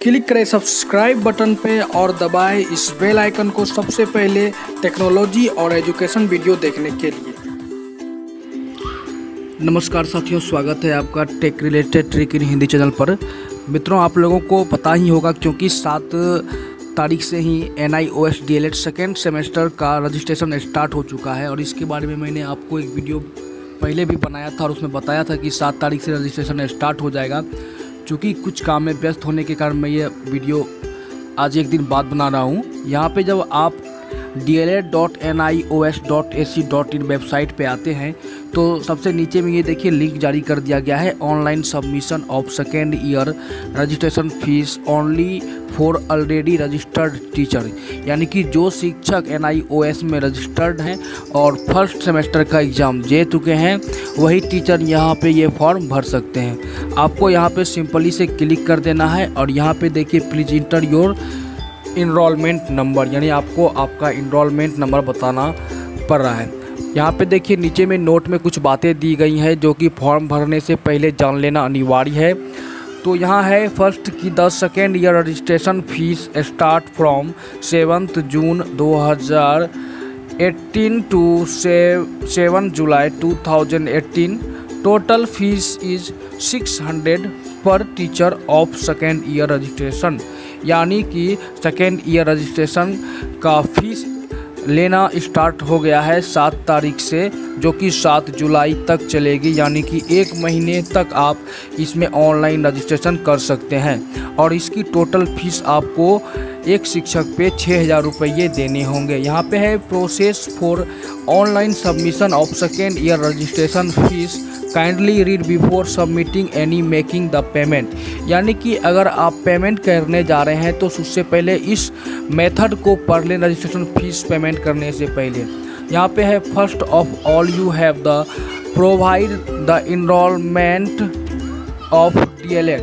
Click करें subscribe button पे और दबाएं इस बेल आइकन को सबसे पहले टेक्नोलॉजी और एजुकेशन वीडियो देखने के लिए। नमस्कार साथियों, स्वागत है आपका tech related trick in Hindi channel पर। मित्रों, आप लोगों को पता ही होगा क्योंकि 7 तारीख से ही NIOS DLED सेकेंड सेमेस्टर का रजिस्ट्रेशन स्टार्ट हो चुका है और इसके बारे में मैंने आपको एक वीडियो पहले भी बनाया था और उसमें बताया था कि 7 तारीख से रजिस्ट्रेशन स्टार्ट हो जाएगा। चूँकि कुछ काम में व्यस्त होने के कारण मैं ये वीडियो आज एक दिन बाद बना रहा हूँ। यहाँ पे जब आप dled.nios.ac.in वेबसाइट पे आते हैं तो सबसे नीचे में ये देखिए लिंक जारी कर दिया गया है, online submission of second year registration fees only for already registered teacher. यानी कि जो शिक्षक NIOS में रजिस्टर्ड हैं और फर्स्ट सेमेस्टर का एग्ज़ाम दे चुके हैं वही टीचर यहाँ पे ये फॉर्म भर सकते हैं। आपको यहाँ पे सिंपली से क्लिक कर देना है और यहाँ पे देखिए please enter your enrolment number, यानी आपको आपका इनरोलमेंट नंबर बताना पड़ रहा है। यहाँ पे देखिए नीचे में नोट में कुछ बातें दी गई हैं जो कि फॉर्म भरने से पहले जान लेना अनिवार्य है। तो यहाँ है फर्स्ट की 10 second year registration fees start from 7 June 2018 to 7 July 2018। Total fees is 600 per teacher of second year registration. यानी कि सेकेंड ईयर रजिस्ट्रेशन का फीस लेना स्टार्ट हो गया है 7 तारीख से, जो कि 7 जुलाई तक चलेगी। यानी कि 1 महीने तक आप इसमें ऑनलाइन रजिस्ट्रेशन कर सकते हैं और इसकी टोटल फीस आपको एक शिक्षक पे 6,000 रुपये देने होंगे। यहाँ पे है process for online submission of second year registration fees, kindly read before submitting any making the payment. यानी कि अगर आप पेमेंट करने जा रहे हैं तो उससे पहले इस मेथड को पढ़ लें रजिस्ट्रेशन फीस पेमेंट करने से पहले। यहाँ पे है first of all you have the provide the enrolment of DLED।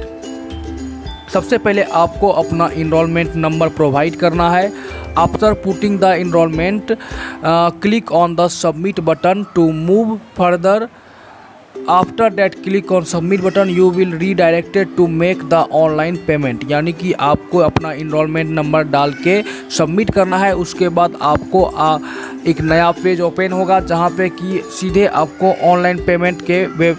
सबसे पहले आपको अपना इनरोलमेंट नंबर प्रोवाइड करना है। After putting the enrolment click on the submit button to move further. After that click on submit button you will redirected to make the online payment. यानी कि आपको अपना इनरोलमेंट नंबर डाल के submit करना है। उसके बाद आपको एक नया पेज ओपन होगा जहां पे कि सीधे आपको ऑनलाइन पेमेंट के वेब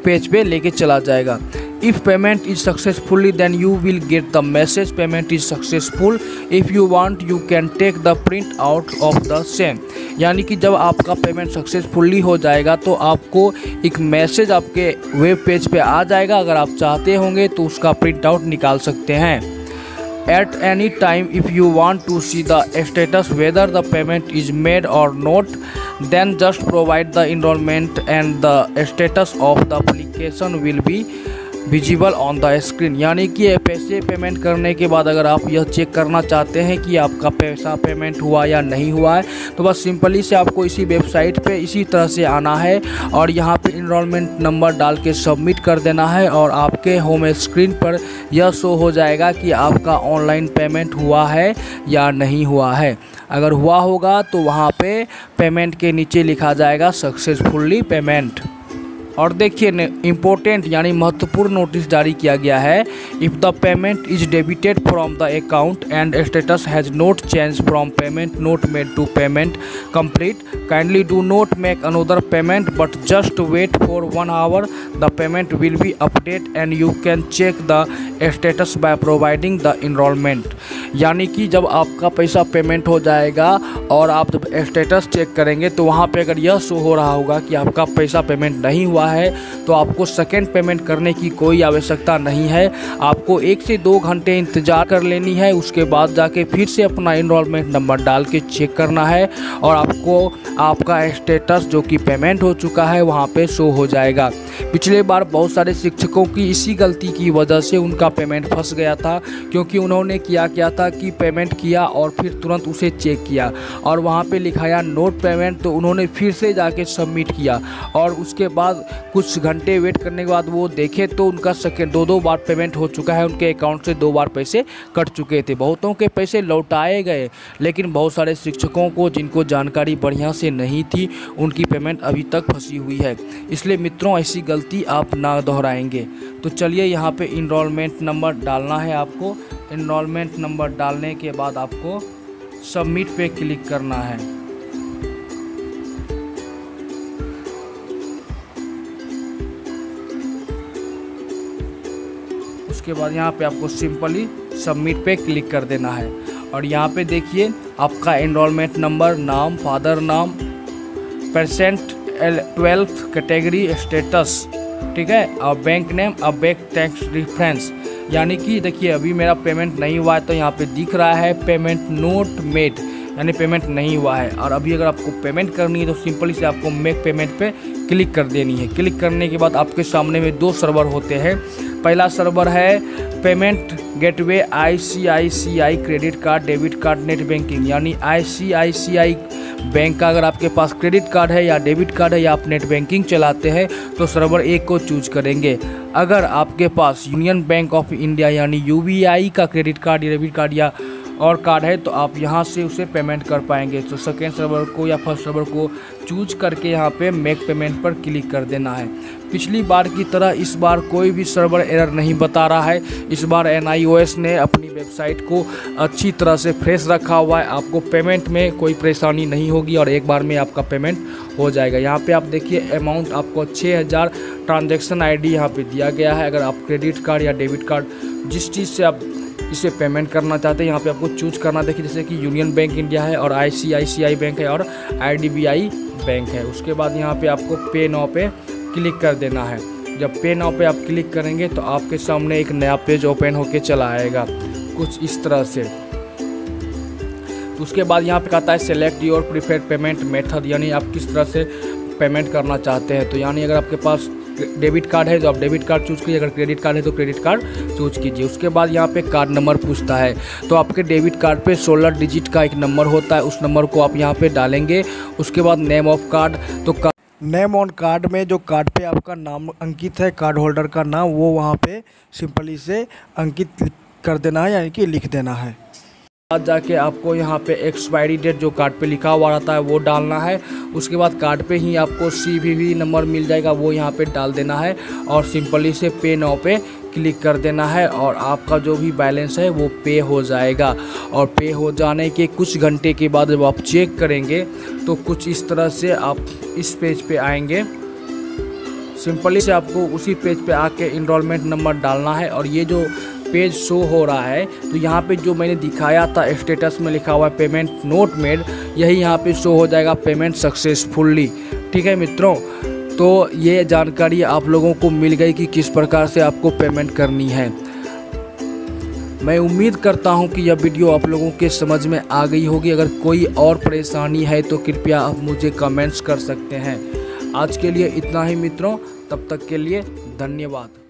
पेज पे लेके चला जाएगा। If payment is successfully then you will get the message payment is successful. If you want you can take the print out of the same। यानी कि जब आपका पेमेंट सक्सेसफुली हो जाएगा तो आपको एक मैसेज आपके वेब पेज पे आ जाएगा। अगर आप चाहते होंगे तो उसका प्रिंट आउट निकाल सकते हैं। At any time if you want to see the status whether the payment is made or not, then just provide the enrollment and the status of the application will be visible on the screen. यानी कि पैसे payment करने के बाद अगर आप यह check करना चाहते हैं कि आपका पैसा पेमेंट हुआ या नहीं हुआ है तो बस सिंपली से आपको इसी वेबसाइट पे इसी तरह से आना है और यहाँ पे इनरोलमेंट नंबर डाल के सबमिट कर देना है और आपके होम स्क्रीन पर यह शो हो जाएगा कि आपका ऑनलाइन पेमेंट हुआ है या नहीं हुआ है। अगर हुआ होगा तो वहाँ पे पेमेंट के नीचे लिखा जाएगा सक्सेसफुली पेमेंट। और देखिए इम्पोर्टेंट यानी महत्वपूर्ण नोटिस जारी किया गया है। If the payment is debited from the account and status has not change from payment not made to payment complete, kindly do not make another payment but just wait for 1 hour. The payment will be update and you can check the status by providing the enrolment. यानी कि जब आपका पैसा payment हो जाएगा और आप जब स्टेटस चेक करेंगे तो वहाँ पे अगर यह शो हो रहा होगा कि आपका पैसा पेमेंट नहीं हुआ है तो आपको सेकेंड पेमेंट करने की कोई आवश्यकता नहीं है। आपको 1 से 2 घंटे इंतज़ार कर लेनी है। उसके बाद जाके फिर से अपना इनरोलमेंट नंबर डाल के चेक करना है और आपको आपका स्टेटस जो कि पेमेंट हो चुका है वहाँ पे शो हो जाएगा। पिछले बार बहुत सारे शिक्षकों की इसी गलती की वजह से उनका पेमेंट फंस गया था, क्योंकि उन्होंने किया था कि पेमेंट किया और फिर तुरंत उसे चेक किया और वहाँ पे लिखाया नोट पेमेंट, तो उन्होंने फिर से जाके सबमिट किया और उसके बाद कुछ घंटे वेट करने के बाद वो देखे तो उनका सेकेंड 2 बार पेमेंट हो चुका है। उनके अकाउंट से 2 बार पैसे कट चुके थे। बहुतों के पैसे लौटाए गए, लेकिन बहुत सारे शिक्षकों को जिनको जानकारी बढ़िया से नहीं थी उनकी पेमेंट अभी तक फंसी हुई है। इसलिए मित्रों ऐसी गलती आप ना दोहराएंगे। तो चलिए यहाँ पे इनरोलमेंट नंबर डालना है आपको। इनरोलमेंट नंबर डालने के बाद आपको सबमिट पे क्लिक करना है। उसके बाद यहाँ पे आपको सिंपली सबमिट पे क्लिक कर देना है। और यहाँ पे देखिए आपका एनरोलमेंट नंबर, नाम, फादर नाम, परसेंट, 12th कैटेगरी, स्टेटस, ठीक है, और बैंक नेम, और बैंक टैक्स रेफरेंस। यानी कि देखिए अभी मेरा पेमेंट नहीं हुआ है तो यहाँ पे दिख रहा है पेमेंट नोट मेड, यानी पेमेंट नहीं हुआ है। और अभी अगर आपको पेमेंट करनी है तो सिंपली से आपको मेक पेमेंट पे क्लिक कर देनी है। क्लिक करने के बाद आपके सामने में 2 सर्वर होते हैं। पहला सर्वर है payment gateway ICICI credit card, debit card, net banking, यानी ICICI बैंक का अगर आपके पास क्रेडिट कार्ड है या डेबिट कार्ड है या आप नेट बैंकिंग चलाते हैं तो सर्वर 1 को चूज करेंगे। अगर आपके पास यूनियन बैंक ऑफ इंडिया यानी UBI का क्रेडिट कार्ड या डेबिट कार्ड या और कार्ड है तो आप यहाँ से उसे पेमेंट कर पाएंगे। तो सेकेंड सर्वर को या फर्स्ट सर्वर को चूज करके यहाँ पे मेक पेमेंट पर क्लिक कर देना है। पिछली बार की तरह इस बार कोई भी सर्वर एरर नहीं बता रहा है। इस बार NIOS ने अपनी वेबसाइट को अच्छी तरह से फ्रेश रखा हुआ है। आपको पेमेंट में कोई परेशानी नहीं होगी और एक बार में आपका पेमेंट हो जाएगा। यहाँ पे आप देखिए अमाउंट आपको 6000 ट्रांजैक्शन ID यहाँ पे दिया गया है। अगर आप क्रेडिट कार्ड या डेबिट कार्ड जिस चीज़ से आप इसे पेमेंट करना चाहते हैं यहाँ पे आपको चूज करना। देखिए जैसे कि यूनियन बैंक इंडिया है और ICICI बैंक है और IDBI बैंक है। उसके बाद यहाँ पे आपको पे नाउ पे क्लिक कर देना है। जब पे नाउ पे आप क्लिक करेंगे तो आपके सामने एक नया पेज ओपन होके चला आएगा कुछ इस तरह से। तो उसके बाद यहाँ पे कहता है select your preferred payment method, यानी आप किस तरह से पेमेंट करना चाहते हैं। तो यानी अगर आपके पास डेबिट कार्ड है तो आप डेबिट कार्ड चूज कीजिए, अगर क्रेडिट कार्ड है तो क्रेडिट कार्ड चूज कीजिए। उसके बाद यहाँ पे कार्ड नंबर पूछता है तो आपके डेबिट कार्ड पे 16 डिजिट का एक नंबर होता है, उस नंबर को आप यहाँ पे डालेंगे। उसके बाद नेम ऑफ कार्ड, तो नेम ऑन कार्ड में जो कार्ड पे आपका नाम अंकित है, कार्ड होल्डर का नाम, वो वहाँ पे सिंपली से अंकित कर देना है, यानी कि लिख देना है। बाद जाके आपको यहाँ पे एक्सपायरी डेट जो कार्ड पे लिखा हुआ रहता है वो डालना है। उसके बाद कार्ड पे ही आपको CVV नंबर मिल जाएगा, वो यहाँ पे डाल देना है और सिंपली से पे नाउ पे क्लिक कर देना है और आपका जो भी बैलेंस है वो पे हो जाएगा। और पे हो जाने के कुछ घंटे के बाद जब आप चेक करेंगे तो कुछ इस तरह से आप इस पेज पे आएंगे। सिंपली से आपको उसी पेज पे आके इनरोलमेंट नंबर डालना है और ये जो पेज शो हो रहा है तो यहाँ पे जो मैंने दिखाया था स्टेटस में लिखा हुआ है पेमेंट नोट मेड, यही यहाँ पे शो हो जाएगा पेमेंट सक्सेसफुली। ठीक है मित्रों, तो ये जानकारी आप लोगों को मिल गई कि किस प्रकार से आपको पेमेंट करनी है। मैं उम्मीद करता हूँ कि यह वीडियो आप लोगों के समझ में आ गई होगी। अगर कोई और परेशानी है तो कृपया आप मुझे कमेंट्स कर सकते हैं। आज के लिए इतना ही मित्रों, तब तक के लिए धन्यवाद।